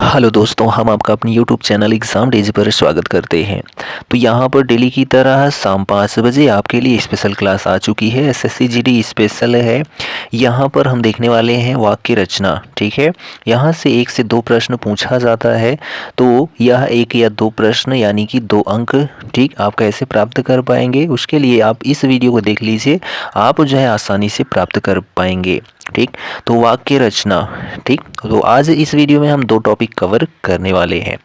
Hello दोस्तों, हम आपका अपनी यूट्यूब चैनल एग्ज़ाम डेज़ पर स्वागत करते हैं। तो यहाँ पर डेली की तरह शाम 5 बजे आपके लिए स्पेशल क्लास आ चुकी है। एसएससी जीडी स्पेशल है। यहाँ पर हम देखने वाले हैं वाक्य रचना। ठीक है, यहाँ से 1 से 2 प्रश्न पूछा जाता है। तो यह 1 या 2 प्रश्न यानी कि 2 अंक ठीक आप कैसे प्राप्त कर पाएंगे, उसके लिए आप इस वीडियो को देख लीजिए। आप जो है आसानी से प्राप्त कर पाएंगे। ठीक, तो वाक्य रचना। ठीक, तो आज इस वीडियो में हम 2 टॉपिक कवर करने वाले हैं।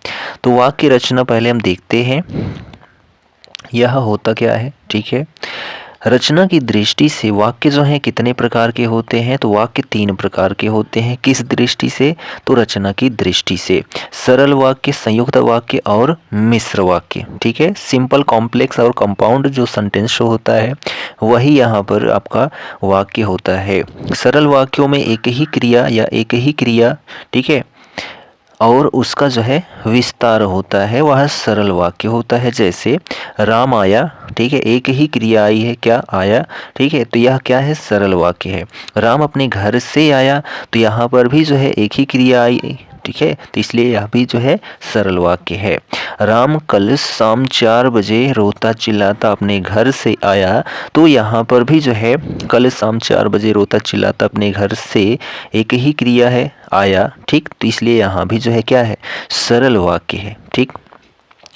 तो वाक्य रचना पहले हम देखते हैं यह होता क्या है। ठीक है, रचना की दृष्टि से वाक्य जो हैं कितने प्रकार के होते हैं, तो वाक्य 3 प्रकार के होते हैं। किस दृष्टि से, तो रचना की दृष्टि से। सरल वाक्य, संयुक्त वाक्य और मिश्र वाक्य। ठीक है, सिंपल, कॉम्प्लेक्स और कंपाउंड जो सेंटेंस होता है वही यहाँ पर आपका वाक्य होता है। सरल वाक्यों में एक ही क्रिया या एक ही क्रिया, ठीक है, और उसका जो है विस्तार होता है, वह सरल वाक्य होता है। जैसे राम आया, ठीक है, एक ही क्रिया आई है, क्या आया, ठीक है, तो यह क्या है, सरल वाक्य है। राम अपने घर से आया, तो यहाँ पर भी जो है एक ही क्रिया आई, ठीक है, तो इसलिए यह भी जो है सरल वाक्य है। राम कल शाम 4 बजे रोता चिल्लाता अपने घर से आया, तो यहाँ पर भी जो है कल शाम 4 बजे रोता चिल्लाता अपने घर से एक ही क्रिया है, आया। ठीक, तो इसलिए यहाँ भी जो है क्या है, सरल वाक्य है। ठीक,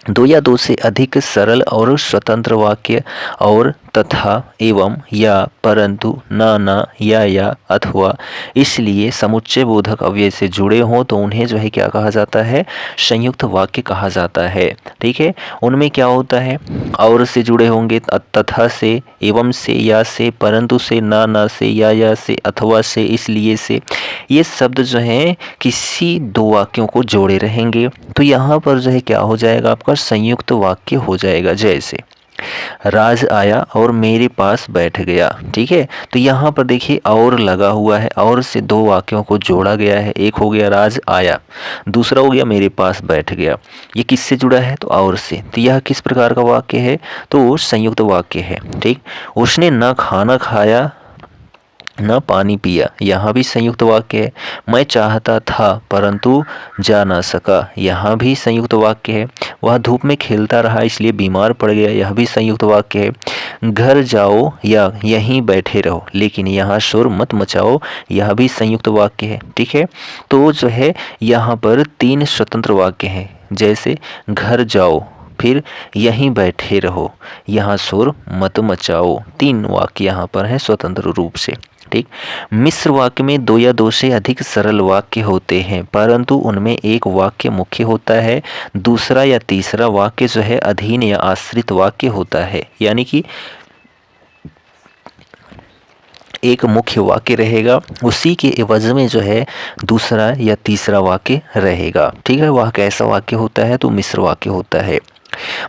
2 या 2 से अधिक सरल और स्वतंत्र वाक्य और तथा, एवं, या, परंतु, ना, या अथवा, इसलिए समुच्चय बोधक अव्यय से जुड़े हों तो उन्हें जो है क्या कहा जाता है, संयुक्त वाक्य कहा जाता है। ठीक है, उनमें क्या होता है, और से जुड़े होंगे, तथा से, एवं से, या से, परंतु से, ना से, या से, अथवा से, इसलिए से, ये शब्द जो हैं किसी 2 वाक्यों को जोड़े रहेंगे। तो यहाँ पर जो है क्या हो जाएगा, आपका संयुक्त वाक्य हो जाएगा। जैसे राज आया और मेरे पास बैठ गया। ठीक है, तो यहाँ पर देखिए और लगा हुआ है, और से 2 वाक्यों को जोड़ा गया है। एक हो गया राज आया, दूसरा हो गया मेरे पास बैठ गया। ये किससे जुड़ा है, तो और से। तो यह किस प्रकार का वाक्य है, तो संयुक्त वाक्य है। ठीक, उसने न खाना खाया न पानी पिया, यहाँ भी संयुक्त वाक्य है। मैं चाहता था परंतु जा ना सका, यहाँ भी संयुक्त वाक्य है। वह धूप में खेलता रहा इसलिए बीमार पड़ गया, यह भी संयुक्त वाक्य है। घर जाओ या यहीं बैठे रहो लेकिन यहाँ शोर मत मचाओ, यह भी संयुक्त वाक्य है। ठीक है, तो जो है यहाँ पर 3 स्वतंत्र वाक्य हैं। जैसे घर जाओ, फिर यहीं बैठे रहो, यहाँ शोर मत मचाओ, 3 वाक्य यहाँ पर हैं स्वतंत्र रूप से। ठीक, मिश्र वाक्य में 2 या 2 से अधिक सरल वाक्य होते हैं, परंतु उनमें एक वाक्य मुख्य होता है, दूसरा या तीसरा वाक्य जो है अधीन या आश्रित वाक्य होता है। यानी कि एक मुख्य वाक्य रहेगा, उसी के एवज में जो है दूसरा या तीसरा वाक्य रहेगा। ठीक है, वह कैसा वाक्य होता है, तो मिश्र वाक्य होता है।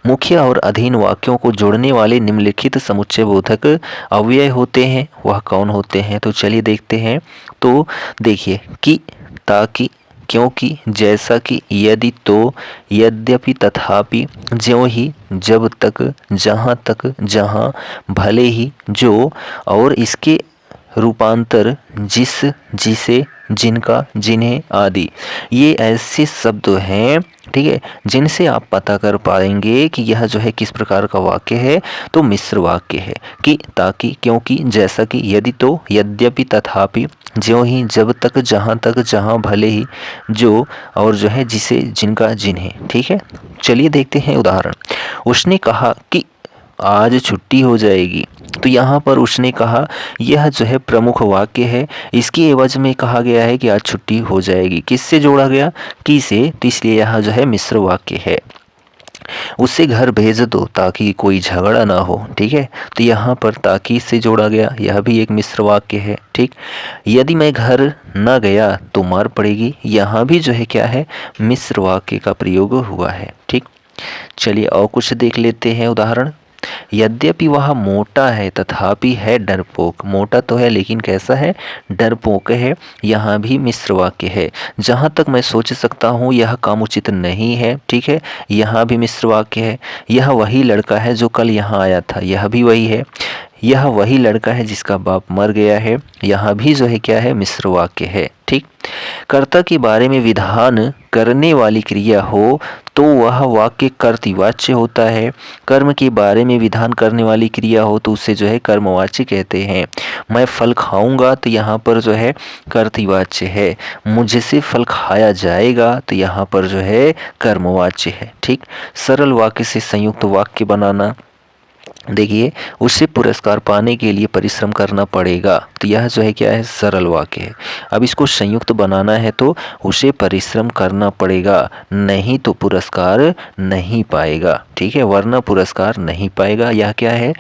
मुख्य और अधीन वाक्यों को जोड़ने वाले निम्नलिखित समुच्चय बोधक अव्यय होते हैं, वह कौन होते हैं, तो चलिए देखते हैं। तो देखिए, कि, ताकि, क्योंकि, जैसा कि, यदि, तो, यद्यपि, तथापि, ज्यों ही, जब तक, जहाँ तक, जहाँ, भले ही, जो, और इसके रूपांतर जिस, जिसे, जिनका, जिन्हें आदि, ये ऐसे शब्द हैं, ठीक है, जिनसे आप पता कर पाएंगे कि यह जो है किस प्रकार का वाक्य है, तो मिश्र वाक्य है। कि, ताकि, क्योंकि, जैसा कि, यदि, तो, यद्यपि, तथापि, ज्यों ही, जब तक, जहाँ तक, जहाँ, भले ही, जो, और जो है जिसे, जिनका, जिन्हें। ठीक है, चलिए देखते हैं उदाहरण। उसने कहा कि आज छुट्टी हो जाएगी, तो यहाँ पर उसने कहा, यह जो है प्रमुख वाक्य है। इसके एवज में कहा गया है कि आज छुट्टी हो जाएगी, किससे जोड़ा गया, की से, तो इसलिए यह जो है मिश्र वाक्य है। उससे घर भेज दो ताकि कोई झगड़ा ना हो। ठीक है, तो यहाँ पर ताकि से जोड़ा गया, यह भी एक मिश्र वाक्य है। ठीक, यदि मैं घर न गया तो मार पड़ेगी, यहाँ भी जो है क्या है, मिश्र वाक्य का प्रयोग हुआ है। ठीक, चलिए और कुछ देख लेते हैं उदाहरण। यद्यपि वह मोटा है तथापि है डरपोक, मोटा तो है लेकिन कैसा है, डरपोक है, यहाँ भी मिश्र वाक्य है। जहाँ तक मैं सोच सकता हूँ यह काम उचित नहीं है, ठीक है, यहाँ भी मिश्र वाक्य है। यह वही लड़का है जो कल यहाँ आया था, यह भी वही है। यह वही लड़का है जिसका बाप मर गया है। यहाँ भी जो है क्या है, मिश्र वाक्य है। ठीक, कर्ता के बारे में विधान करने वाली क्रिया हो तो वह वाक्य कर्तृवाच्य होता है। कर्म के बारे में विधान करने वाली क्रिया हो तो उसे जो है कर्मवाच्य कहते हैं। मैं फल खाऊंगा तो यहाँ पर जो है कर्तृवाच्य है। मुझसे फल खाया जाएगा तो यहाँ पर जो है कर्मवाच्य है। ठीक, सरल वाक्य से संयुक्त वाक्य बनाना, देखिए उससे पुरस्कार पाने के लिए परिश्रम करना पड़ेगा, तो यह जो है क्या है, सरल वाक्य है। अब इसको संयुक्त बनाना है तो उसे परिश्रम करना पड़ेगा, नहीं तो पुरस्कार नहीं पाएगा। ठीक है, वरना पुरस्कार नहीं पाएगा। यह क्या है,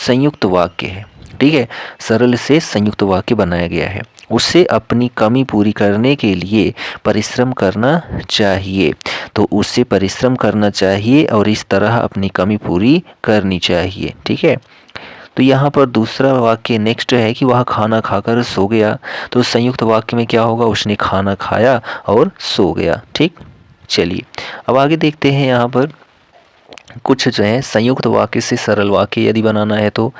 संयुक्त वाक्य है। ठीक है, सरल से संयुक्त वाक्य बनाया गया है। उसे अपनी कमी पूरी करने के लिए परिश्रम करना चाहिए, तो उससे परिश्रम करना चाहिए और इस तरह अपनी कमी पूरी करनी चाहिए। ठीक है, तो यहाँ पर दूसरा वाक्य नेक्स्ट है कि वह खाना खाकर सो गया, तो संयुक्त वाक्य में क्या होगा, उसने खाना खाया और सो गया। ठीक, चलिए अब आगे देखते हैं। यहाँ पर कुछ जो है संयुक्त वाक्य से सरल वाक्य यदि बनाना है तो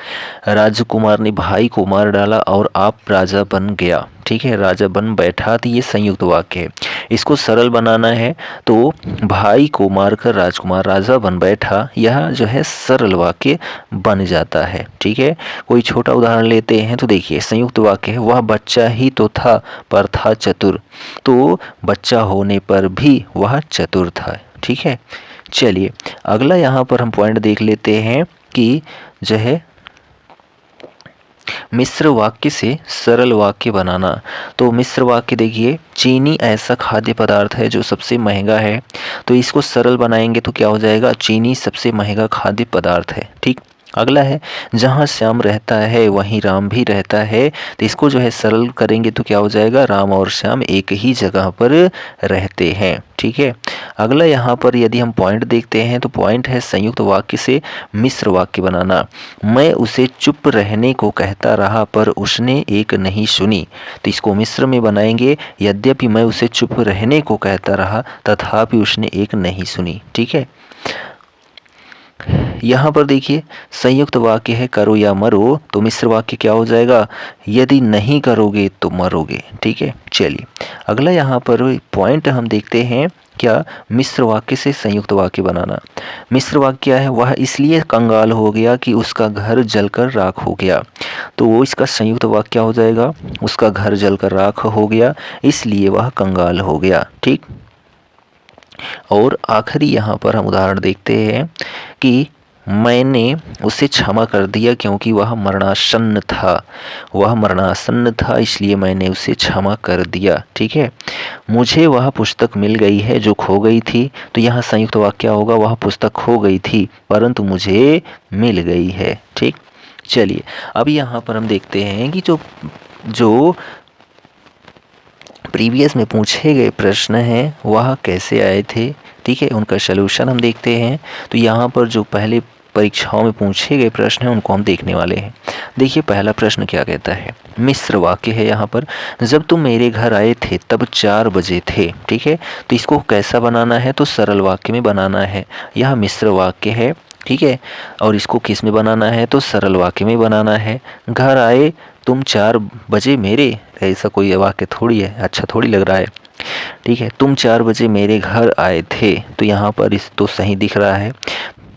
राजकुमार ने भाई को मार डाला और आप राजा बन गया। ठीक है, राजा बन बैठा, तो ये संयुक्त वाक्य है। इसको सरल बनाना है तो भाई को मारकर राजकुमार राजा बन बैठा, यह जो है सरल वाक्य बन जाता है। ठीक है, कोई छोटा उदाहरण लेते हैं तो देखिए संयुक्त वाक्य है, वह बच्चा ही तो था पर था चतुर, तो बच्चा होने पर भी वह चतुर था। ठीक है, चलिए अगला यहाँ पर हम पॉइंट देख लेते हैं कि जो है मिश्र वाक्य से सरल वाक्य बनाना। तो मिश्र वाक्य देखिए, चीनी ऐसा खाद्य पदार्थ है जो सबसे महंगा है, तो इसको सरल बनाएंगे तो क्या हो जाएगा, चीनी सबसे महंगा खाद्य पदार्थ है। ठीक, अगला है जहाँ श्याम रहता है वहीं राम भी रहता है, तो इसको जो है सरल करेंगे तो क्या हो जाएगा, राम और श्याम एक ही जगह पर रहते हैं। ठीक है, अगला यहाँ पर यदि हम पॉइंट देखते हैं तो पॉइंट है संयुक्त वाक्य से मिश्र वाक्य बनाना। मैं उसे चुप रहने को कहता रहा पर उसने एक नहीं सुनी, तो इसको मिश्र में बनाएंगे, यद्यपि मैं उसे चुप रहने को कहता रहा तथापि उसने एक नहीं सुनी। ठीक है, यहाँ पर देखिए संयुक्त वाक्य है करो या मरो, तो मिश्र वाक्य क्या हो जाएगा, यदि नहीं करोगे तो मरोगे। ठीक है, चलिए अगला यहाँ पर पॉइंट हम देखते हैं क्या, मिश्र वाक्य से संयुक्त वाक्य बनाना। मिश्र वाक्य क्या है, वह इसलिए कंगाल हो गया कि उसका घर जलकर राख हो गया, तो वो इसका संयुक्त वाक्य क्या हो जाएगा, उसका घर जलकर राख हो गया इसलिए वह कंगाल हो गया। ठीक, और आखिरी यहाँ पर हम उदाहरण देखते हैं कि मैंने उसे क्षमा कर दिया क्योंकि वह मरणासन्न था, वह मरणासन्न था इसलिए मैंने उसे क्षमा कर दिया। ठीक है, मुझे वह पुस्तक मिल गई है जो खो गई थी, तो यहाँ संयुक्त वाक्य क्या होगा, वह पुस्तक खो गई थी परंतु मुझे मिल गई है। ठीक, चलिए अब यहाँ पर हम देखते हैं कि जो प्रीवियस में पूछे गए प्रश्न हैं वह कैसे आए थे। ठीक है, उनका सलूशन हम देखते हैं। तो यहाँ पर जो पहले परीक्षाओं में पूछे गए प्रश्न हैं उनको हम देखने वाले हैं। देखिए पहला प्रश्न क्या कहता है, मिश्र वाक्य है यहाँ पर, जब तुम मेरे घर आए थे तब 4 बजे थे। ठीक है, तो इसको कैसा बनाना है, तो सरल वाक्य में बनाना है। यह मिश्र वाक्य है। ठीक है, और इसको किस में बनाना है, तो सरल वाक्य में बनाना है। घर आए तुम 4 बजे मेरे, ऐसा कोई वाक्य थोड़ी है, अच्छा थोड़ी लग रहा है। ठीक है, तुम 4 बजे मेरे घर आए थे, तो यहाँ पर इस तो सही दिख रहा है।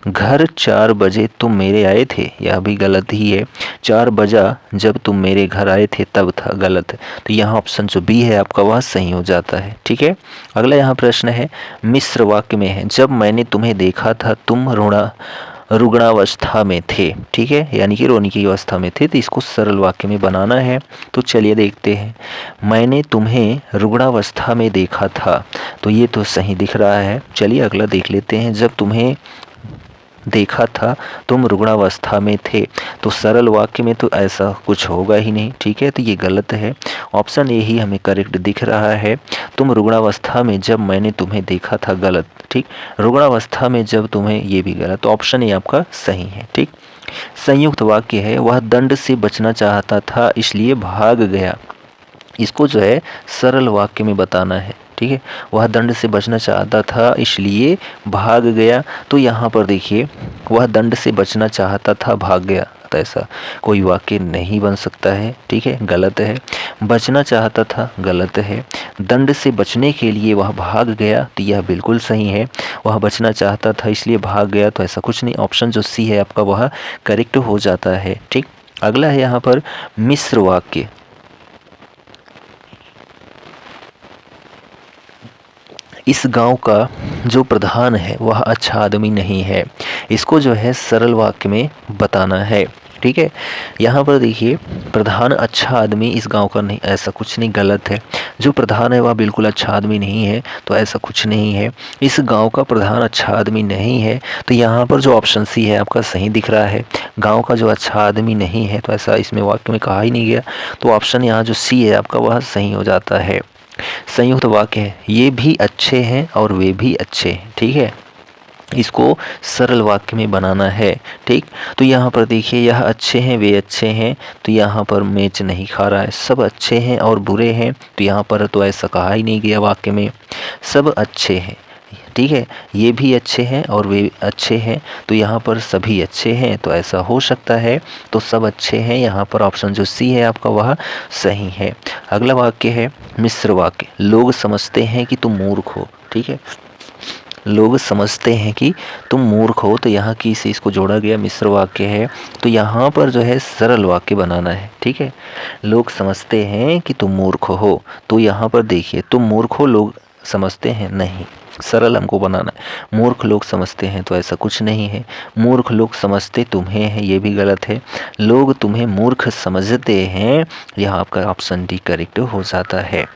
घर 4 बजे तुम मेरे आए थे, यह भी गलत ही है। 4 बजा जब तुम मेरे घर आए थे तब था, गलत। तो यहाँ ऑप्शन जो बी है आपका वह सही हो जाता है। ठीक है, अगला यहाँ प्रश्न है मिश्र वाक्य में है, जब मैंने तुम्हें देखा था तुम रुग्णावस्था में थे। ठीक है, यानी कि रोने की अवस्था में थे, तो इसको सरल वाक्य में बनाना है। तो चलिए देखते हैं, मैंने तुम्हें रुग्णावस्था में देखा था, तो ये तो सही दिख रहा है। चलिए अगला देख लेते हैं, जब तुम्हें देखा था तुम रुग्णावस्था में थे, तो सरल वाक्य में तो ऐसा कुछ होगा ही नहीं। ठीक है, तो ये गलत है, ऑप्शन ए ही हमें करेक्ट दिख रहा है। तुम रुग्णावस्था में जब मैंने तुम्हें देखा था, गलत। ठीक, रुग्णावस्था में जब तुम्हें, ये भी गलत, तो ऑप्शन ए आपका सही है। ठीक, संयुक्त वाक्य है, वह दंड से बचना चाहता था इसलिए भाग गया, इसको जो है सरल वाक्य में बताना है। ठीक है, वह दंड से बचना चाहता था इसलिए भाग गया, तो यहाँ पर देखिए वह दंड से बचना चाहता था भाग गया, सकता, ऐसा कोई वाक्य नहीं बन सकता है। ठीक है, गलत है। बचना चाहता था, गलत है। दंड से बचने के लिए वह भाग गया, तो यह बिल्कुल सही है। वह बचना चाहता था इसलिए भाग गया, तो ऐसा कुछ नहीं। ऑप्शन जो सी है आपका वह करेक्ट हो जाता है। ठीक, अगला है यहाँ पर मिश्र वाक्य। इस गांव का जो प्रधान है वह अच्छा आदमी नहीं है। इसको जो है सरल वाक्य में बताना है। ठीक है, यहाँ पर देखिए, प्रधान अच्छा आदमी इस गांव का नहीं, ऐसा कुछ नहीं, गलत है। जो प्रधान है वह बिल्कुल अच्छा आदमी नहीं है, तो ऐसा कुछ नहीं है। इस गांव का प्रधान अच्छा आदमी नहीं है, तो यहाँ पर जो ऑप्शन सी है आपका सही दिख रहा है। गांव का जो अच्छा आदमी नहीं है, तो ऐसा इसमें वाक्य में कहा ही नहीं गया, तो ऑप्शन यहाँ जो सी है आपका वह सही हो जाता है। संयुक्त वाक्य है, ये भी अच्छे हैं और वे भी अच्छे हैं। ठीक है, इसको सरल वाक्य में बनाना है। ठीक, तो यहाँ पर देखिए, यह अच्छे हैं वे अच्छे हैं, तो यहाँ पर मैच नहीं खा रहा है। सब अच्छे हैं और बुरे हैं, तो यहाँ पर तो ऐसा कहा ही नहीं गया वाक्य में। सब अच्छे हैं, ठीक है, ये भी अच्छे हैं और वे अच्छे हैं, तो यहाँ पर सभी अच्छे हैं, तो ऐसा हो सकता है। तो सब अच्छे हैं, यहाँ पर ऑप्शन जो सी है आपका वह सही है। अगला वाक्य है मिश्र वाक्य। लोग समझते हैं कि तुम मूर्ख हो। ठीक है, लोग समझते हैं कि तुम मूर्ख हो, तो यहाँ की से इसको जोड़ा गया, मिश्र वाक्य है, तो यहाँ पर जो है सरल वाक्य बनाना है। ठीक है, लोग समझते हैं कि तुम मूर्ख हो, तो यहाँ पर देखिए, तुम मूर्ख हो लोग समझते हैं, नहीं, सरल हमको बनाना है। मूर्ख लोग समझते हैं, तो ऐसा कुछ नहीं है। मूर्ख लोग समझते तुम्हें हैं, ये भी गलत है। लोग तुम्हें मूर्ख समझते हैं, यह आपका ऑप्शन डी करेक्ट हो जाता है।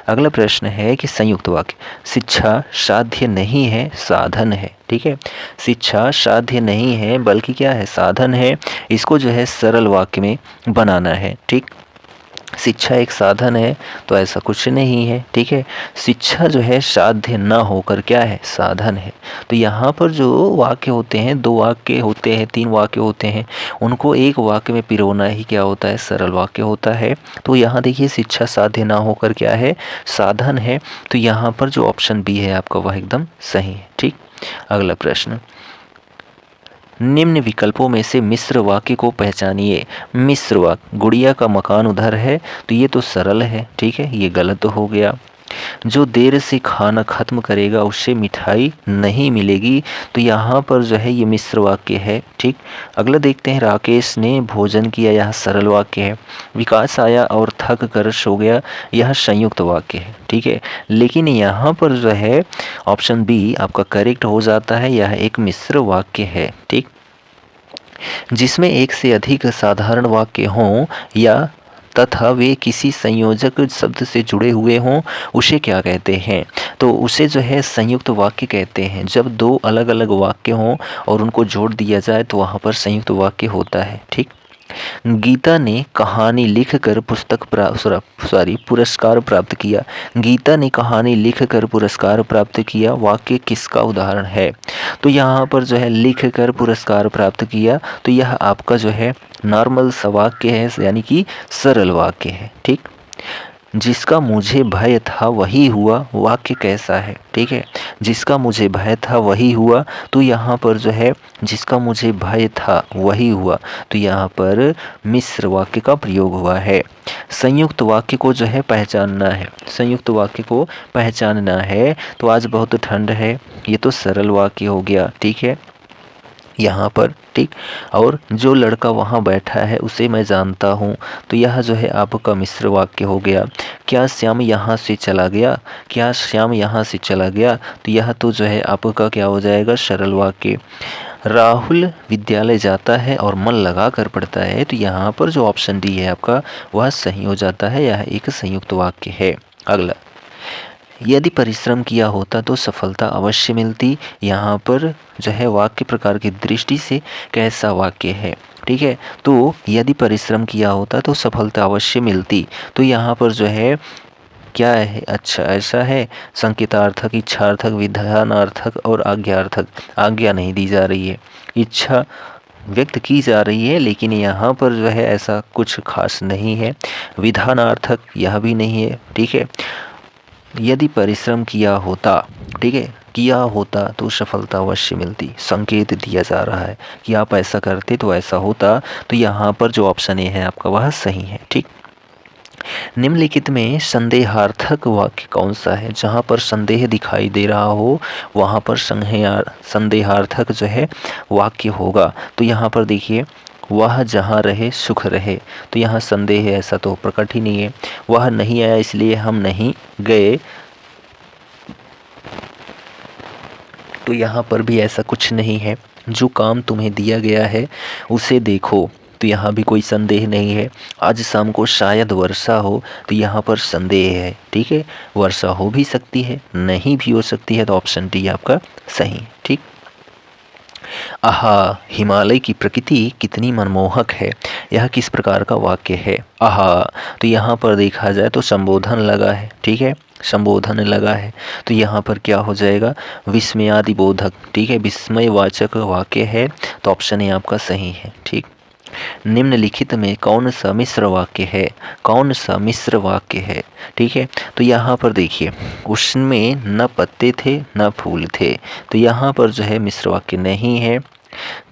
अगला प्रश्न है कि संयुक्त वाक्य। शिक्षा साध्य नहीं है, साधन है। ठीक है, शिक्षा साध्य नहीं है बल्कि क्या है, साधन है। इसको जो है सरल वाक्य में बनाना है। ठीक, शिक्षा एक साधन है, तो ऐसा कुछ नहीं है। ठीक है, शिक्षा जो है साध्य ना होकर क्या है, साधन है। तो यहाँ पर जो वाक्य होते हैं, 2 वाक्य होते हैं, 3 वाक्य होते हैं, उनको एक वाक्य में पिरोना ही क्या होता है, सरल वाक्य होता है। तो यहाँ देखिए, शिक्षा साध्य ना होकर क्या है, साधन है, तो यहाँ पर जो ऑप्शन बी है आपका वह एकदम सही है। ठीक, अगला प्रश्न, निम्न विकल्पों में से मिश्र वाक्य को पहचानिए। मिश्र वाक्य, गुड़िया का मकान उधर है, तो ये तो सरल है। ठीक है, ये गलत हो गया। जो देर से खाना खत्म करेगा उससे मिठाई नहीं मिलेगी, तो यहाँ पर जो है ये मिश्र वाक्य है। ठीक, अगला देखते हैं, राकेश ने भोजन किया, यह सरल वाक्य है। विकास आया और थक कर सो गया, यह संयुक्त वाक्य है। ठीक है, लेकिन यहाँ पर जो है ऑप्शन बी आपका करेक्ट हो जाता है, यह एक मिश्र वाक्य है। ठीक, जिसमें एक से अधिक साधारण वाक्य हों या तथा वे किसी संयोजक शब्द से जुड़े हुए हों, उसे क्या कहते हैं, तो उसे जो है संयुक्त वाक्य कहते हैं। जब 2 अलग अलग वाक्य हों और उनको जोड़ दिया जाए तो वहाँ पर संयुक्त वाक्य होता है। ठीक, गीता ने कहानी लिखकर पुरस्कार प्राप्त किया। गीता ने कहानी लिखकर पुरस्कार प्राप्त किया, वाक्य किसका उदाहरण है, तो यहाँ पर जो है लिखकर पुरस्कार प्राप्त किया, तो यह आपका जो है नॉर्मल सा वाक्य है, यानी कि सरल वाक्य है। ठीक, जिसका मुझे भय था वही हुआ, वाक्य कैसा है। ठीक है, जिसका मुझे भय था वही हुआ, तो यहाँ पर जो है जिसका मुझे भय था वही हुआ, तो यहाँ पर मिश्र वाक्य का प्रयोग हुआ है। संयुक्त वाक्य को जो है पहचानना है, संयुक्त वाक्य को पहचानना है, तो आज बहुत ठंड है, ये तो सरल वाक्य हो गया। ठीक है, यहाँ पर। ठीक, और जो लड़का वहाँ बैठा है उसे मैं जानता हूँ, तो यह जो है आपका मिश्र वाक्य हो गया। क्या श्याम यहाँ से चला गया, क्या श्याम यहाँ से चला गया, तो यह तो जो है आपका क्या हो जाएगा, सरल वाक्य। राहुल विद्यालय जाता है और मन लगा कर पढ़ता है, तो यहाँ पर जो ऑप्शन डी है आपका वह सही हो जाता है, यह एक संयुक्त वाक्य है। अगला, यदि परिश्रम किया होता तो सफलता अवश्य मिलती, यहाँ पर जो है वाक्य प्रकार की दृष्टि से कैसा वाक्य है। ठीक है, तो यदि परिश्रम किया होता तो सफलता अवश्य मिलती, तो यहाँ पर जो है क्या है, अच्छा ऐसा है, संकेतार्थक, इच्छार्थक, विधानार्थक और आज्ञार्थक। आज्ञा नहीं दी जा रही है, इच्छा व्यक्त की जा रही है, लेकिन यहाँ पर जो है ऐसा कुछ खास नहीं है। विधानार्थक यह भी नहीं है। ठीक है, यदि परिश्रम किया होता, ठीक है, किया होता तो सफलता अवश्य मिलती। संकेत दिया जा रहा है कि आप ऐसा करते तो ऐसा होता। तो यहाँ पर जो ऑप्शन ए है आपका वह सही है। ठीक, निम्नलिखित में संदेहार्थक वाक्य कौन सा है? जहाँ पर संदेह दिखाई दे रहा हो वहाँ पर संदेहार्थक जो है वाक्य होगा। तो यहाँ पर देखिए, वह जहाँ रहे सुख रहे, तो यहाँ संदेह है, ऐसा तो प्रकट ही नहीं है। वह नहीं आया इसलिए हम नहीं गए, तो यहाँ पर भी ऐसा कुछ नहीं है। जो काम तुम्हें दिया गया है उसे देखो, तो यहाँ भी कोई संदेह नहीं है। आज शाम को शायद वर्षा हो, तो यहाँ पर संदेह है। ठीक है, वर्षा हो भी सकती है, नहीं भी हो सकती है, तो ऑप्शन डी आपका सही। ठीक, आहा, हिमालय की प्रकृति कितनी मनमोहक है, यह किस प्रकार का वाक्य है? आहा, तो यहाँ पर देखा जाए तो संबोधन लगा है। ठीक है, संबोधन लगा है, तो यहाँ पर क्या हो जाएगा? विस्मयादि बोधक। ठीक है, विस्मयवाचक वाक्य है, तो ऑप्शन ए आपका सही है। ठीक, निम्नलिखित में कौन सा मिश्र वाक्य है? कौन सा मिश्र वाक्य है? ठीक है, तो यहाँ पर देखिए, उसमें न पत्ते थे न फूल थे, तो यहाँ पर जो है मिश्र वाक्य नहीं है।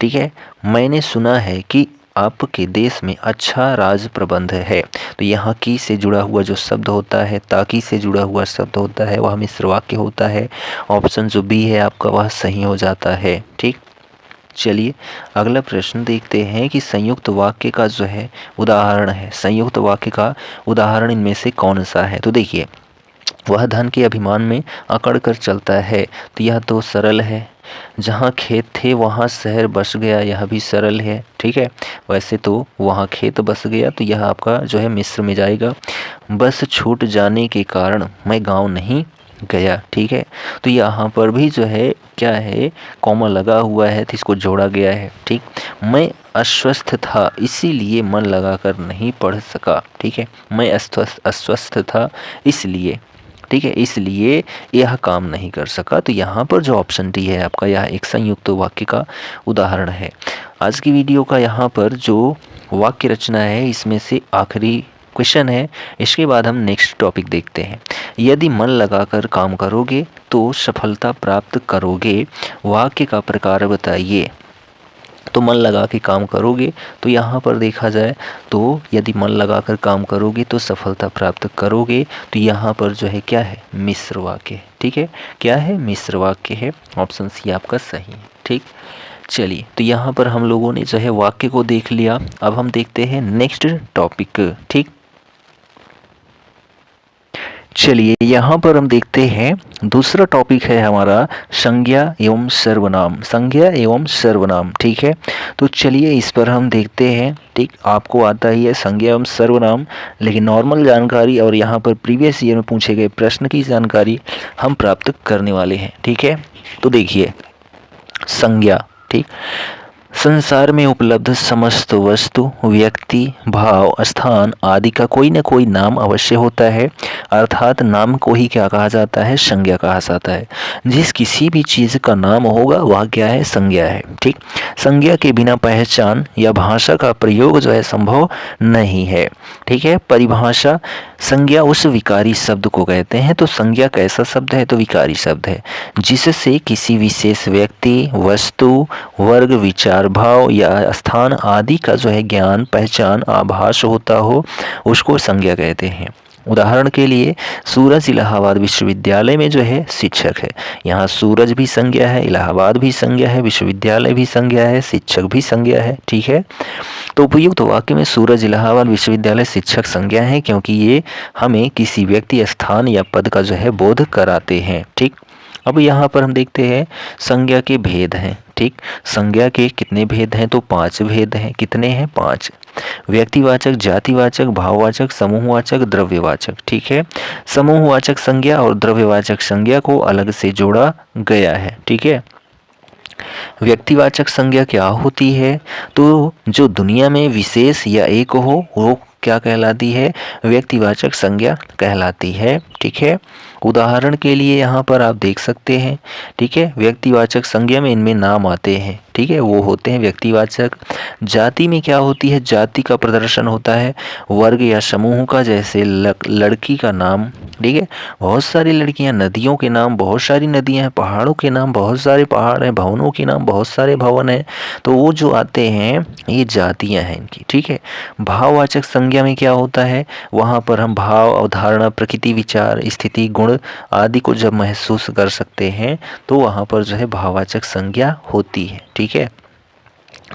ठीक है, मैंने सुना है कि आपके देश में अच्छा राज प्रबंध है, तो यहाँ की से जुड़ा हुआ जो शब्द होता है, ताकि से जुड़ा हुआ शब्द होता है, वह मिश्र वाक्य होता है। ऑप्शन जो बी है आपका वह सही हो जाता है। ठीक, चलिए अगला प्रश्न देखते हैं कि संयुक्त वाक्य का जो है उदाहरण है। संयुक्त वाक्य का उदाहरण इनमें से कौन सा है? तो देखिए, वह धन के अभिमान में अकड़ कर चलता है, तो यह तो सरल है। जहाँ खेत थे वहाँ शहर बस गया, यह भी सरल है। ठीक है, वैसे तो वहाँ खेत बस गया, तो यह आपका जो है मिश्र में जाएगा। बस छूट जाने के कारण मैं गाँव नहीं गया। ठीक है, तो यहाँ पर भी जो है क्या है, कॉमा लगा हुआ है, तो इसको जोड़ा गया है। ठीक, मैं अस्वस्थ था इसीलिए मन लगाकर नहीं पढ़ सका। ठीक है, मैं अस्वस्थ था इसलिए, ठीक है, इसलिए यह काम नहीं कर सका। तो यहाँ पर जो ऑप्शन डी है आपका, यह एक संयुक्त वाक्य का उदाहरण है। आज की वीडियो का यहाँ पर जो वाक्य रचना है इसमें से आखिरी क्वेश्चन है। इसके बाद हम नेक्स्ट टॉपिक देखते हैं। यदि मन लगाकर काम करोगे तो सफलता प्राप्त करोगे, वाक्य का प्रकार बताइए। तो मन लगा के काम करोगे, तो यहाँ पर देखा जाए तो यदि मन लगाकर काम करोगे तो सफलता प्राप्त करोगे, तो यहाँ पर जो है क्या है, मिश्र वाक्य। ठीक है, क्या है, मिश्र वाक्य है। ऑप्शन सी आपका सही है। ठीक, चलिए तो यहाँ पर हम लोगों ने जो है वाक्य को देख लिया। अब हम देखते हैं नेक्स्ट टॉपिक। ठीक, चलिए यहाँ पर हम देखते हैं दूसरा टॉपिक है हमारा संज्ञा एवं सर्वनाम। संज्ञा एवं सर्वनाम। ठीक है, तो चलिए इस पर हम देखते हैं। ठीक, आपको आता ही है संज्ञा एवं सर्वनाम, लेकिन नॉर्मल जानकारी और यहाँ पर प्रीवियस ईयर में पूछे गए प्रश्न की जानकारी हम प्राप्त करने वाले हैं। ठीक है, तो देखिए संज्ञा। ठीक, संसार में उपलब्ध समस्त वस्तु, व्यक्ति, भाव, स्थान आदि का कोई न कोई नाम अवश्य होता है, अर्थात नाम को ही क्या कहा जाता है, संज्ञा कहा जाता है। जिस किसी भी चीज़ का नाम होगा वह क्या है, संज्ञा है। ठीक, संज्ञा के बिना पहचान या भाषा का प्रयोग जो है संभव नहीं है। ठीक है, परिभाषा, संज्ञा उस विकारी शब्द को कहते हैं। तो संज्ञा कैसा शब्द है, तो विकारी शब्द है, जिससे किसी विशेष व्यक्ति, वस्तु, वर्ग, विचार, भाव या स्थान आदि का जो है ज्ञान, पहचान, आभास होता हो, उसको संज्ञा कहते हैं। उदाहरण के लिए सूरज इलाहाबाद विश्वविद्यालय में जो है शिक्षक है। यहाँ सूरज भी संज्ञा है, इलाहाबाद भी संज्ञा है, विश्वविद्यालय भी संज्ञा है, शिक्षक भी संज्ञा है। ठीक है, तो उपयुक्त वाक्य में सूरज इलाहाबाद विश्वविद्यालय शिक्षक संज्ञा है, क्योंकि ये हमें किसी व्यक्ति, स्थान या पद का जो है बोध कराते हैं। ठीक, अब यहाँ पर हम देखते हैं संज्ञा के भेद हैं। ठीक, संज्ञा के कितने भेद हैं, तो 5 भेद हैं। कितने हैं, 5। व्यक्तिवाचक, जातिवाचक, भाववाचक, समूहवाचक, द्रव्यवाचक। ठीक है, समूहवाचक संज्ञा और द्रव्यवाचक संज्ञा को अलग से जोड़ा गया है। ठीक है, व्यक्तिवाचक संज्ञा क्या होती है, तो जो दुनिया में विशेष या एक हो वो क्या कहलाती है, व्यक्तिवाचक संज्ञा कहलाती है। ठीक है, उदाहरण के लिए यहाँ पर आप देख सकते हैं। ठीक है, व्यक्तिवाचक संज्ञा में इनमें नाम आते हैं। ठीक है, वो होते हैं व्यक्तिवाचक। जाति में क्या होती है, जाति का प्रदर्शन होता है वर्ग या समूह का, जैसे लड़की का नाम, ठीक है। बहुत सारी लड़कियां, नदियों के नाम बहुत सारी नदियां हैं, पहाड़ों के नाम बहुत सारे पहाड़ हैं, भवनों के नाम बहुत सारे भवन हैं। तो वो जो आते हैं ये जातियां हैं इनकी। ठीक है। भाववाचक संज्ञा में क्या होता है, वहाँ पर हम भाव, अवधारणा, प्रकृति, विचार, स्थिति, गुण आदि को जब महसूस कर सकते हैं तो वहाँ पर जो है भाववाचक संज्ञा होती है। ठीक है।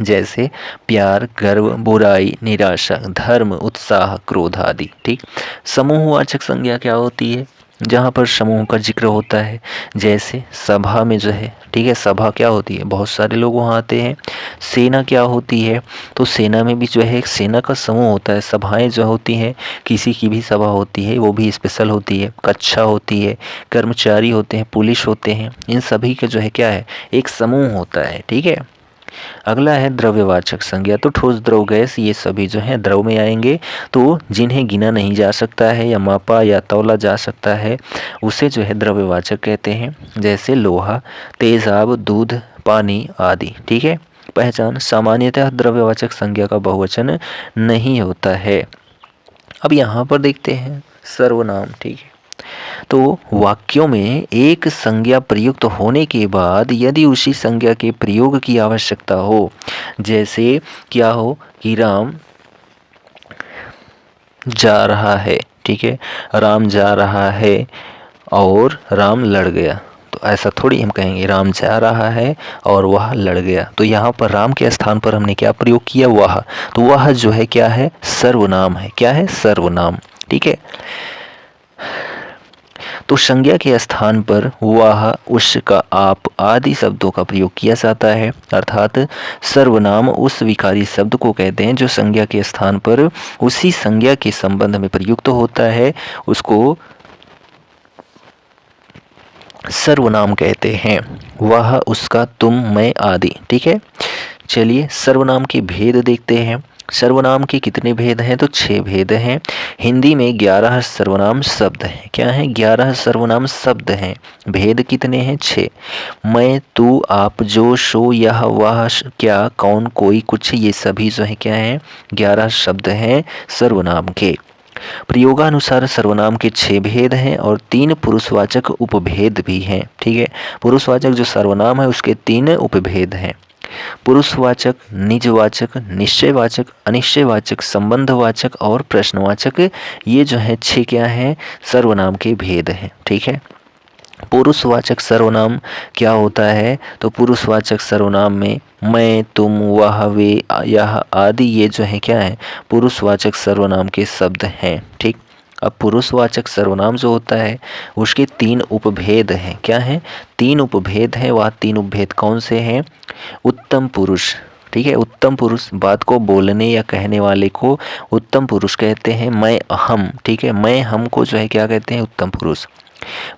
जैसे प्यार, गर्व, बुराई, निराशा, धर्म, उत्साह, क्रोध आदि। ठीक। समूहवाचक संज्ञा क्या होती है, जहाँ पर समूह का जिक्र होता है। जैसे सभा में जो है, ठीक है, सभा क्या होती है, बहुत सारे लोग वहाँ आते हैं। सेना क्या होती है, तो सेना में भी जो है एक सेना का समूह होता है। सभाएं जो होती हैं, किसी की भी सभा होती है वो भी स्पेशल होती है। कक्षा होती है, कर्मचारी होते हैं, पुलिस होते हैं, इन सभी का जो है क्या है, एक समूह होता है। ठीक है। अगला है द्रव्यवाचक संज्ञा। तो ठोस, द्रव, गैस ये सभी जो है द्रव में आएंगे। तो जिन्हें गिना नहीं जा सकता है या मापा या तौला जा सकता है उसे जो है द्रव्यवाचक कहते हैं। जैसे लोहा, तेजाब, दूध, पानी आदि। ठीक है। पहचान, सामान्यतः द्रव्यवाचक संज्ञा का बहुवचन नहीं होता है। अब यहाँ पर देखते हैं सर्वनाम। ठीक है। तो वाक्यों में एक संज्ञा प्रयुक्त होने के बाद यदि उसी संज्ञा के प्रयोग की आवश्यकता हो, जैसे क्या हो कि राम जा रहा है, ठीक है, राम जा रहा है और राम लड़ गया, तो ऐसा थोड़ी हम कहेंगे राम जा रहा है और वह लड़ गया। तो यहाँ पर राम के स्थान पर हमने क्या प्रयोग किया, वह। तो वह जो है क्या है, सर्वनाम है। क्या है, सर्वनाम। ठीक है। तो संज्ञा के स्थान पर वह, उसका, आप आदि शब्दों का प्रयोग किया जाता है। अर्थात सर्वनाम उस विकारी शब्द को कहते हैं जो संज्ञा के स्थान पर उसी संज्ञा के संबंध में प्रयुक्त होता है, उसको सर्वनाम कहते हैं। वह, उसका, तुम, मैं आदि। ठीक है। चलिए सर्वनाम के भेद देखते हैं। सर्वनाम के कितने भेद हैं, तो 6 भेद हैं। हिंदी में 11 सर्वनाम शब्द हैं। क्या हैं, 11 सर्वनाम शब्द हैं। भेद कितने हैं, 6। मैं, तू, आप, जो, सो, यह, वह, क्या, कौन, कोई, कुछ, ये सभी जो है क्या हैं, 11 शब्द हैं सर्वनाम के। प्रयोगानुसार सर्वनाम के 6 भेद हैं और 3 पुरुषवाचक उपभेद भी हैं। ठीक है। पुरुषवाचक जो सर्वनाम है उसके 3 उपभेद हैं। पुरुषवाचक, निजवाचक, निश्चयवाचक, अनिश्चयवाचक, संबंधवाचक और प्रश्नवाचक, ये जो है 6 क्या हैं, सर्वनाम के भेद हैं। ठीक है। पुरुषवाचक सर्वनाम क्या होता है, तो पुरुषवाचक सर्वनाम में मैं, तुम, वह, वे, यह आदि ये जो है क्या है, पुरुषवाचक सर्वनाम के शब्द हैं। ठीक। अब पुरुषवाचक सर्वनाम जो होता है उसके 3 उपभेद हैं। क्या हैं, 3 उपभेद हैं। वह 3 उपभेद कौन से हैं, उत्तम पुरुष। ठीक है। उत्तम पुरुष, बात को बोलने या कहने वाले को उत्तम पुरुष कहते हैं। मैं, हम। ठीक है। मैं, हम को जो है क्या कहते हैं, उत्तम पुरुष।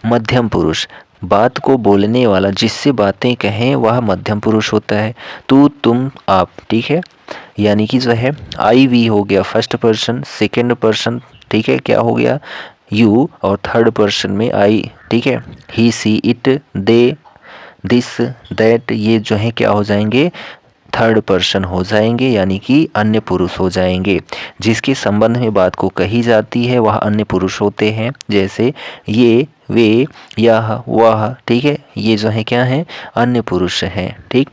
मध्यम पुरुष, बात को बोलने वाला, जिससे बातें कहें वह मध्यम पुरुष होता है। तू, तुम, आप। ठीक है। यानी कि जो है आई, वी हो गया फर्स्ट पर्सन, सेकंड पर्सन, ठीक है, क्या हो गया, यू, और थर्ड पर्सन में आई। ठीक है। ही, सी, इट, दे, दिस, दैट, ये जो है क्या हो जाएंगे, थर्ड पर्सन हो जाएंगे, यानी कि अन्य पुरुष हो जाएंगे। जिसके संबंध में बात को कही जाती है वह अन्य पुरुष होते हैं। जैसे ये, वे, यह, वह। ठीक है। ये जो है क्या है, अन्य पुरुष हैं। ठीक।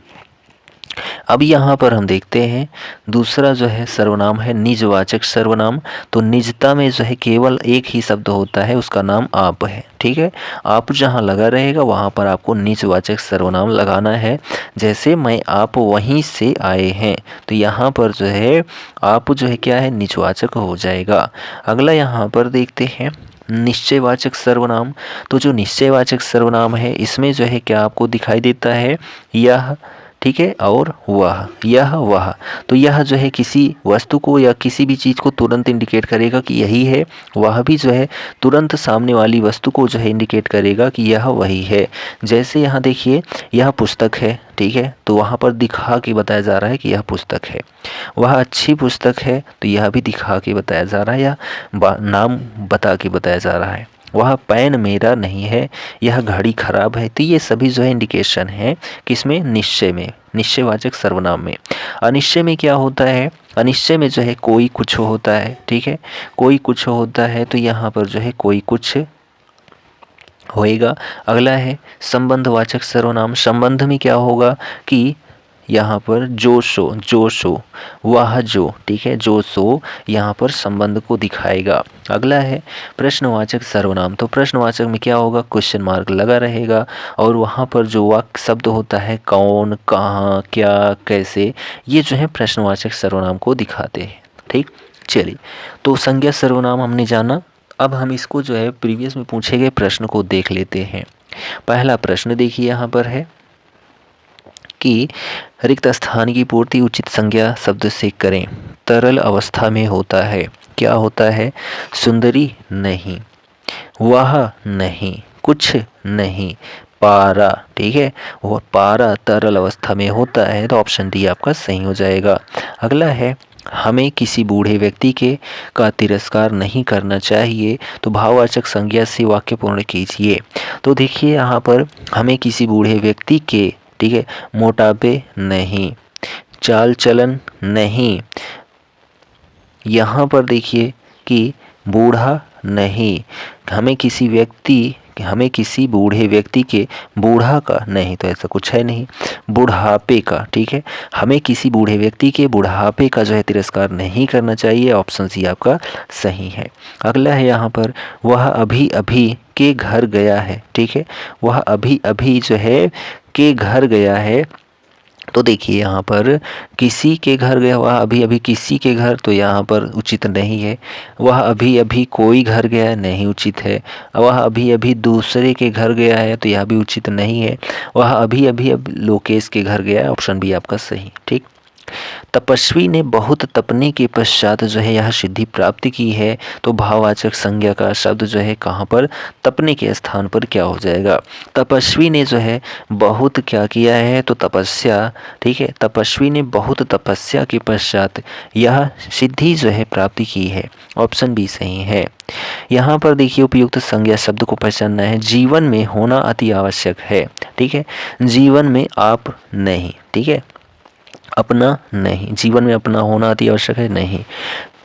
अब यहाँ पर हम देखते हैं दूसरा जो है सर्वनाम है निजवाचक सर्वनाम। तो निजता में जो है केवल एक ही शब्द होता है, उसका नाम आप है। ठीक है। आप जहाँ लगा रहेगा वहाँ पर आपको निजवाचक सर्वनाम लगाना है। जैसे मैं, आप वहीं से आए हैं, तो यहाँ पर जो है आप जो है क्या है, निजवाचक हो जाएगा। अगला यहाँ पर देखते हैं निश्चयवाचक सर्वनाम। तो जो निश्चयवाचक सर्वनाम है इसमें जो है क्या आपको दिखाई देता है, यह, ठीक है, और वह, यह, वह। तो यह जो है किसी वस्तु को या किसी भी चीज़ को तुरंत इंडिकेट करेगा कि यही है। वह भी जो है तुरंत सामने वाली वस्तु को जो है इंडिकेट करेगा कि यह वही है। जैसे यहाँ देखिए, यह पुस्तक है, ठीक है, तो वहाँ पर दिखा के बताया जा रहा है कि यह पुस्तक है। वह अच्छी पुस्तक है, तो यह भी दिखा के बताया जा रहा है या नाम बता के बताया जा रहा है। वह पेन मेरा नहीं है, यह घड़ी खराब है। तो ये सभी जो है इंडिकेशन है किसमें, निश्चय में, निश्चयवाचक सर्वनाम में। अनिश्चय में क्या होता है, अनिश्चय में जो है कोई कुछ होता है। ठीक है। कोई कुछ होता है, तो यहाँ पर जो है कोई कुछ होएगा। अगला है संबंधवाचक सर्वनाम। संबंध में क्या होगा कि यहाँ पर जो सो वह जो, ठीक है, जो सो यहाँ पर संबंध को दिखाएगा। अगला है प्रश्नवाचक सर्वनाम। तो प्रश्नवाचक में क्या होगा, क्वेश्चन मार्क लगा रहेगा और वहाँ पर जो वाक्य शब्द होता है कौन, कहाँ, क्या, कैसे, ये जो है प्रश्नवाचक सर्वनाम को दिखाते हैं। ठीक, चलिए, तो संज्ञा सर्वनाम हमने जाना। अब हम इसको जो है प्रीवियस में पूछे गए प्रश्न को देख लेते हैं। पहला प्रश्न देखिए यहाँ पर है कि रिक्त स्थान की पूर्ति उचित संज्ञा शब्द से करें। तरल अवस्था में होता है, क्या होता है, सुंदरी नहीं, वह नहीं, कुछ नहीं, पारा, ठीक है, वह पारा तरल अवस्था में होता है, तो ऑप्शन डी आपका सही हो जाएगा। अगला है हमें किसी बूढ़े व्यक्ति के का तिरस्कार नहीं करना चाहिए, तो भाववाचक संज्ञा से वाक्य पूर्ण कीजिए। तो देखिए यहाँ पर हमें किसी बूढ़े व्यक्ति के, ठीक है, मोटापे नहीं, चाल चलन नहीं, यहाँ पर देखिए कि बूढ़ा नहीं, हमें किसी बूढ़े व्यक्ति के बूढ़ा का नहीं, तो ऐसा कुछ है नहीं, बुढ़ापे का, ठीक है, हमें किसी बूढ़े व्यक्ति के बुढ़ापे का जो है तिरस्कार नहीं करना चाहिए, ऑप्शन सी आपका सही है। अगला है यहाँ पर वह अभी अभी के घर गया है, ठीक है, वह अभी अभी जो है के घर गया है, तो देखिए यहाँ पर किसी के घर गया, वह अभी अभी किसी के घर, तो यहाँ पर उचित नहीं है। वह अभी अभी कोई घर गया, नहीं उचित है। वह अभी अभी दूसरे के घर गया है, तो यह भी उचित नहीं है। वह अभी अभी अब लोकेश के घर गया है, ऑप्शन बी आपका सही। ठीक, तपस्वी ने बहुत तपने के पश्चात जो है यह सिद्धि प्राप्त की है, तो भाववाचक संज्ञा का शब्द जो है कहाँ पर, तपने के स्थान पर क्या हो जाएगा, तपस्वी ने जो है बहुत क्या किया है, तो तपस्या, ठीक है, तपस्वी ने बहुत तपस्या के पश्चात यह सिद्धि जो है प्राप्ति की है, ऑप्शन बी सही है। यहाँ पर देखिए उपयुक्त संज्ञा शब्द को पहचानना है। जीवन में होना अति आवश्यक है, ठीक है, जीवन में आप नहीं, ठीक है, अपना नहीं, जीवन में अपना होना अति आवश्यक है, नहीं,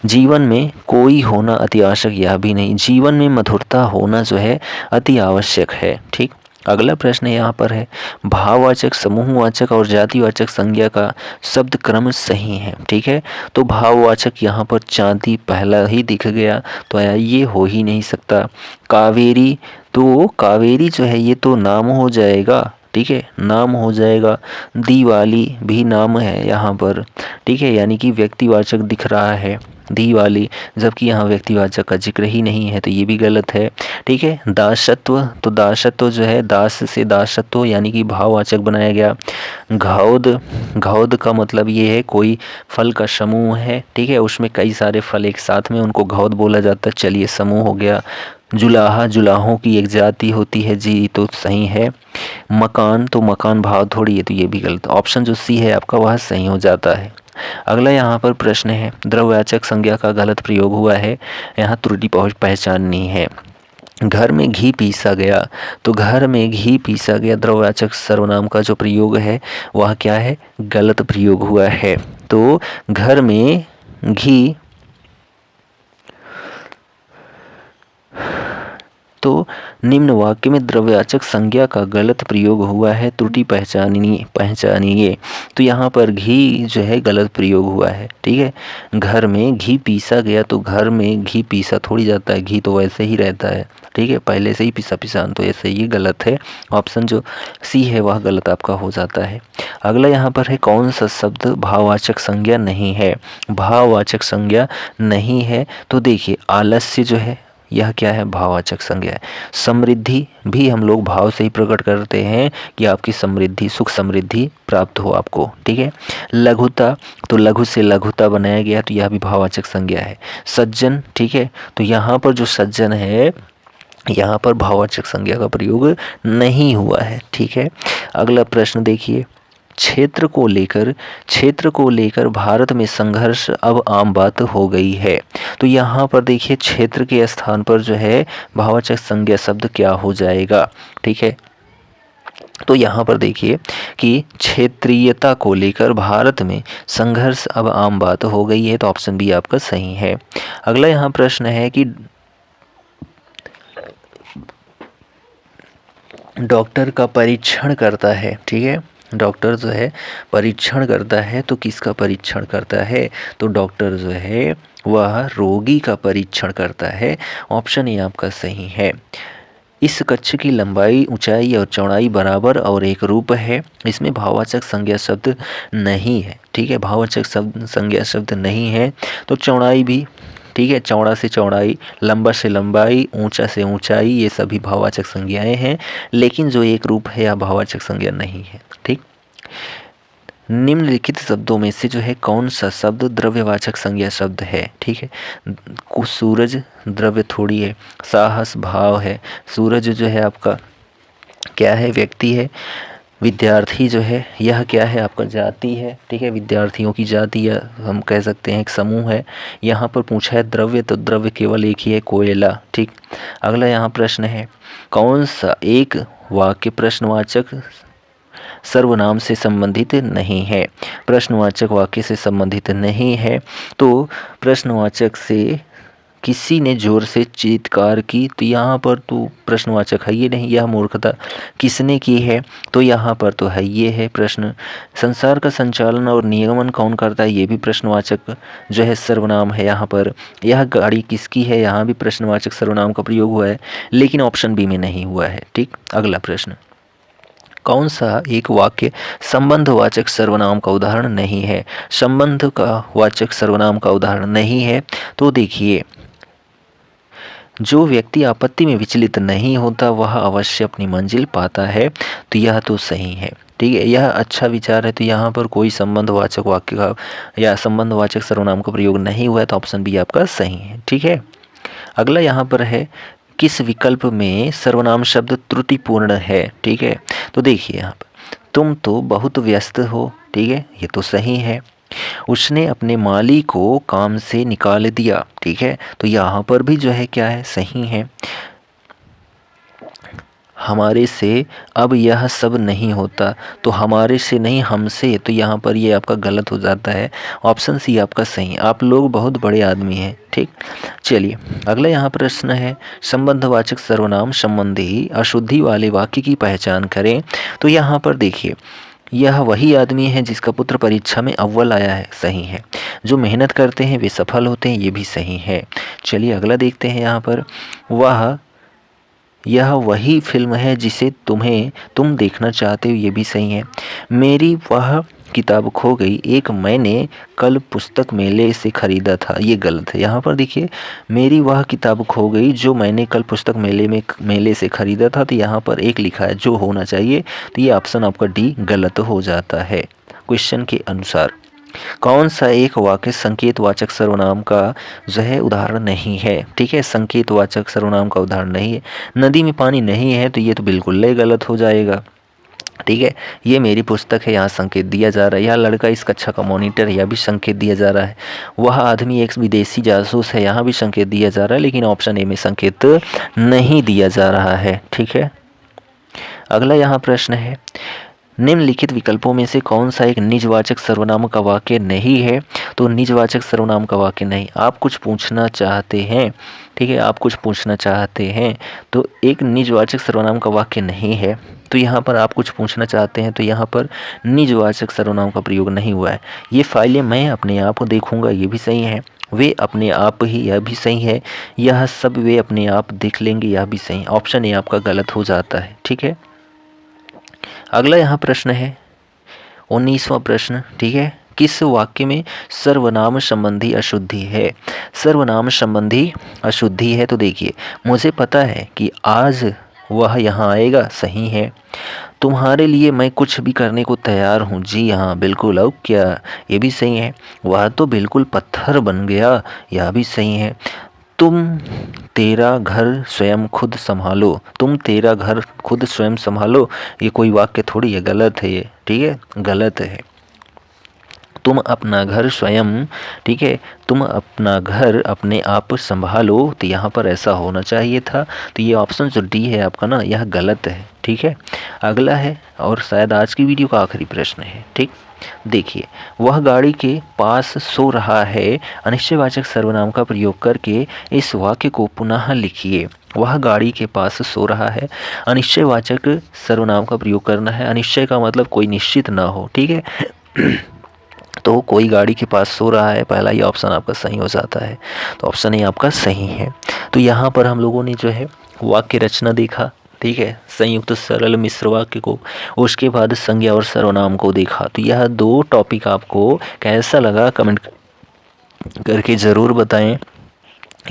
जीवन में कोई होना अति आवश्यक, यह भी नहीं, जीवन में मधुरता होना जो है अति आवश्यक है। ठीक, अगला प्रश्न यहाँ पर है भाववाचक, समूहवाचक और जातिवाचक संज्ञा का शब्द क्रम सही है, ठीक है, तो भाववाचक यहाँ पर चांदी पहला ही दिख गया, तो ये हो ही नहीं सकता। कावेरी, तो कावेरी जो है ये तो नाम हो जाएगा, ठीक है, नाम हो जाएगा। दिवाली भी नाम है यहाँ पर, ठीक है, यानी कि व्यक्तिवाचक दिख रहा है दिवाली, जबकि यहाँ व्यक्तिवाचक का जिक्र ही नहीं है, तो ये भी गलत है। ठीक है, दासत्व, तो दासत्व जो है दास से दासत्व यानी कि भाववाचक बनाया गया। घौद, घौद का मतलब ये है कोई फल का समूह है, ठीक है, उसमें कई सारे फल एक साथ में, उनको घौद बोला जाता है। चलिए, समूह हो गया। जुलाहा, जुलाहों की एक जाति होती है, जी तो सही है। मकान, तो मकान भाव थोड़ी है, तो ये भी गलत, ऑप्शन जो सी है आपका वह सही हो जाता है। अगला यहाँ पर प्रश्न है द्रव्यवाचक संज्ञा का गलत प्रयोग हुआ है, यहाँ त्रुटि पहचाननी है। घर में घी पीसा गया, तो घर में घी पीसा गया द्रव्यवाचक सर्वनाम का जो प्रयोग है वह क्या है, गलत प्रयोग हुआ है। तो घर में घी, तो निम्न वाक्य में द्रव्यवाचक संज्ञा का गलत प्रयोग हुआ है, त्रुटि पहचानिए। तो यहाँ पर घी जो है गलत प्रयोग हुआ है, ठीक है, घर में घी पीसा गया, तो घर में घी पीसा थोड़ी जाता है, घी तो वैसे ही रहता है, ठीक है, पहले से ही पिसा, तो ऐसे ये गलत है, ऑप्शन जो सी है वह गलत आपका हो जाता है। अगला यहाँ पर है कौन सा शब्द भाववाचक संज्ञा नहीं है, भाववाचक संज्ञा नहीं है, तो देखिए आलस्य जो है यह क्या है, भाववाचक संज्ञा है। समृद्धि भी हम लोग भाव से ही प्रकट करते हैं कि आपकी समृद्धि, सुख समृद्धि प्राप्त हो आपको, ठीक है। लघुता, तो लघु से लघुता बनाया गया, तो यह भी भाववाचक संज्ञा है। सज्जन, ठीक है, तो यहाँ पर जो सज्जन है यहाँ पर भाववाचक संज्ञा का प्रयोग नहीं हुआ है, ठीक है। अगला प्रश्न देखिए, क्षेत्र को लेकर भारत में संघर्ष अब आम बात हो गई है, तो यहाँ पर देखिए क्षेत्र के स्थान पर जो है भाववाचक संज्ञा शब्द क्या हो जाएगा, ठीक है। तो यहाँ पर देखिए कि क्षेत्रीयता को लेकर भारत में संघर्ष अब आम बात हो गई है, तो ऑप्शन बी आपका सही है। अगला यहाँ प्रश्न है कि डॉक्टर का परीक्षण करता है, ठीक है। डॉक्टर जो है परीक्षण करता है, तो किसका परीक्षण करता है? तो डॉक्टर जो है वह रोगी का परीक्षण करता है। ऑप्शन ए आपका सही है। इस कक्ष की लंबाई, ऊंचाई और चौड़ाई बराबर और एक रूप है। इसमें भाववाचक संज्ञा शब्द नहीं है, ठीक है। भाववाचक शब्द संज्ञा शब्द नहीं है, तो चौड़ाई भी, ठीक है, चौड़ा से चौड़ाई, लंबा से लंबाई, ऊंचा से ऊंचाई, ये सभी भाववाचक संज्ञाएं हैं। लेकिन जो एक रूप है यह भाववाचक संज्ञा नहीं है, ठीक। निम्नलिखित शब्दों में से जो है कौन सा शब्द द्रव्यवाचक संज्ञा शब्द है, ठीक है। कुछ सूरज द्रव्य थोड़ी है, साहस भाव है, सूरज जो है आपका क्या है? व्यक्ति है। विद्यार्थी जो है यह क्या है? आपका जाति है, ठीक है। विद्यार्थियों की जाति, या हम कह सकते हैं एक समूह है। यहाँ पर पूछा है द्रव्य, तो द्रव्य केवल एक ही है, कोयला, ठीक। अगला यहाँ प्रश्न है, कौन सा एक वाक्य प्रश्नवाचक सर्वनाम से संबंधित नहीं है? प्रश्नवाचक वाक्य से संबंधित नहीं है, तो प्रश्नवाचक से किसी ने जोर से चीत्कार की, तो यहाँ पर तो प्रश्नवाचक है ये नहीं, यह मूर्खता। किसने की है? तो यहाँ पर तो है ये है प्रश्न। संसार का संचालन और नियमन कौन करता है? ये भी प्रश्नवाचक जो है सर्वनाम है यहाँ पर। यह गाड़ी किसकी है? यहाँ भी प्रश्नवाचक सर्वनाम का प्रयोग हुआ है, लेकिन ऑप्शन बी में नहीं हुआ है, ठीक। अगला प्रश्न, कौन सा एक वाक्य संबंधवाचक सर्वनाम का उदाहरण नहीं है? संबंध का वाचक सर्वनाम का उदाहरण नहीं है, तो देखिए, जो व्यक्ति आपत्ति में विचलित नहीं होता वह अवश्य अपनी मंजिल पाता है, तो यह तो सही है, ठीक है। यह अच्छा विचार है, तो यहाँ पर कोई संबंधवाचक वाक्य का या संबंधवाचक सर्वनाम का प्रयोग नहीं हुआ है, तो ऑप्शन बी आपका सही है, ठीक है। अगला यहाँ पर है, किस विकल्प में सर्वनाम शब्द त्रुटिपूर्ण है, ठीक है। तो देखिए यहाँ पर, तुम तो बहुत व्यस्त हो, ठीक है, ये तो सही है। उसने अपने माली को काम से निकाल दिया, ठीक है, तो यहाँ पर भी जो है क्या है? सही है। हमारे से अब यह सब नहीं होता, तो हमारे से नहीं हमसे, तो यहाँ पर ये आपका गलत हो जाता है। ऑप्शन सी आपका सही। आप लोग बहुत बड़े आदमी हैं, ठीक। चलिए अगला यहाँ प्रश्न है, संबंधवाचक सर्वनाम संबंधी अशुद्धि वाले वाक्य की पहचान करें। तो यहाँ पर देखिए, यह वही आदमी है जिसका पुत्र परीक्षा में अव्वल आया है, सही है। जो मेहनत करते हैं वे सफल होते हैं, ये भी सही है। चलिए अगला देखते हैं यहाँ पर, यह वही फिल्म है जिसे तुम देखना चाहते हो, ये भी सही है। मेरी वह किताब खो गई, एक मैंने कल पुस्तक मेले से खरीदा था, ये गलत है। यहाँ पर देखिए, मेरी वह किताब खो गई जो मैंने कल पुस्तक मेले से खरीदा था, तो यहाँ पर एक लिखा है जो होना चाहिए, तो ये ऑप्शन आपका डी गलत हो जाता है क्वेश्चन के अनुसार। कौन सा एक वाक्य संकेतवाचक सर्वनाम का जो है उदाहरण नहीं है, ठीक है। संकेतवाचक सर्वनाम का उदाहरण नहीं है। नदी में पानी नहीं है, तो ये तो बिल्कुल ही गलत हो जाएगा, ठीक है। ये मेरी पुस्तक है, यहाँ संकेत दिया जा रहा है। यह लड़का इस कक्षा का मॉनिटर है, यह भी संकेत दिया जा रहा है। वह आदमी एक विदेशी जासूस है, यहाँ भी संकेत दिया जा रहा है, लेकिन ऑप्शन ए में संकेत नहीं दिया जा रहा है, ठीक है। अगला यहाँ प्रश्न है, निम्नलिखित विकल्पों में से कौन सा एक निजवाचक सर्वनाम का वाक्य नहीं है? तो निजवाचक सर्वनाम का वाक्य नहीं। आप कुछ पूछना चाहते हैं, ठीक है, आप कुछ पूछना चाहते हैं, तो एक निजवाचक सर्वनाम का वाक्य नहीं है। तो यहाँ पर आप कुछ पूछना चाहते हैं, तो यहाँ पर निजवाचक सर्वनाम का प्रयोग नहीं हुआ है। ये फाइलें मैं अपने आप को देखूंगा, ये भी सही है। वे अपने आप ही, यह भी सही है। यह सब वे अपने आप देख लेंगे, यह भी सही। ऑप्शन ए आपका गलत हो जाता है, ठीक है। अगला यहाँ प्रश्न है 19वां प्रश्न, ठीक है। किस वाक्य में सर्वनाम संबंधी अशुद्धि है? सर्वनाम संबंधी अशुद्धि है, तो देखिए, मुझे पता है कि आज वह यहाँ आएगा, सही है। तुम्हारे लिए मैं कुछ भी करने को तैयार हूँ, जी हाँ बिल्कुल, अब क्या, ये भी सही है। वह तो बिल्कुल पत्थर बन गया, यह भी सही है। तुम तेरा घर स्वयं खुद संभालो, तुम तेरा घर खुद स्वयं संभालो, ये कोई वाक्य थोड़ी है, गलत है ये, ठीक है, गलत है। तुम अपना घर स्वयं, ठीक है, तुम अपना घर अपने आप संभालो, तो यहाँ पर ऐसा होना चाहिए था। तो ये ऑप्शन जो डी है आपका ना, यह गलत है, ठीक है। अगला है और शायद आज की वीडियो का आखिरी प्रश्न है। ठीक, देखिए, वह गाड़ी के पास सो रहा है, अनिश्चयवाचक सर्वनाम का प्रयोग करके इस वाक्य को पुनः लिखिए। वह गाड़ी के पास सो रहा है, अनिश्चयवाचक सर्वनाम का प्रयोग करना है। अनिश्चय का मतलब कोई निश्चित ना हो, ठीक है। तो कोई गाड़ी के पास सो रहा है, पहला ही ऑप्शन आपका सही हो जाता है, तो ऑप्शन ए आपका सही है। तो यहाँ पर हम लोगों ने जो है वाक्य रचना देखा, ठीक है, संयुक्त सरल मिश्र वाक्य को, उसके बाद संज्ञा और सर्वनाम को देखा। तो यह 2 टॉपिक आपको कैसा लगा कमेंट करके ज़रूर बताएं।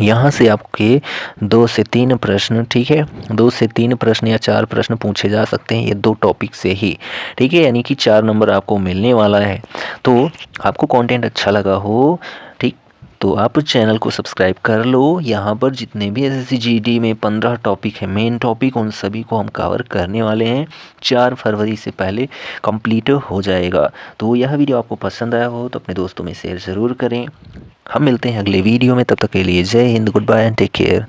यहाँ से आपके 2 से 3 प्रश्न, ठीक है, 2 से 3 प्रश्न या 4 प्रश्न पूछे जा सकते हैं ये 2 टॉपिक से ही, ठीक है, यानी कि 4 नंबर आपको मिलने वाला है। तो आपको कंटेंट अच्छा लगा हो, ठीक, तो आप चैनल को सब्सक्राइब कर लो। यहाँ पर जितने भी एसएससी जीडी में 15 टॉपिक है, मेन टॉपिक, उन सभी को हम कवर करने वाले हैं। 4 फरवरी से पहले कंप्लीट हो जाएगा। तो यह वीडियो आपको पसंद आया हो तो अपने दोस्तों में शेयर ज़रूर करें। हम मिलते हैं अगले वीडियो में, तब तक के लिए जय Hind, goodbye and take care.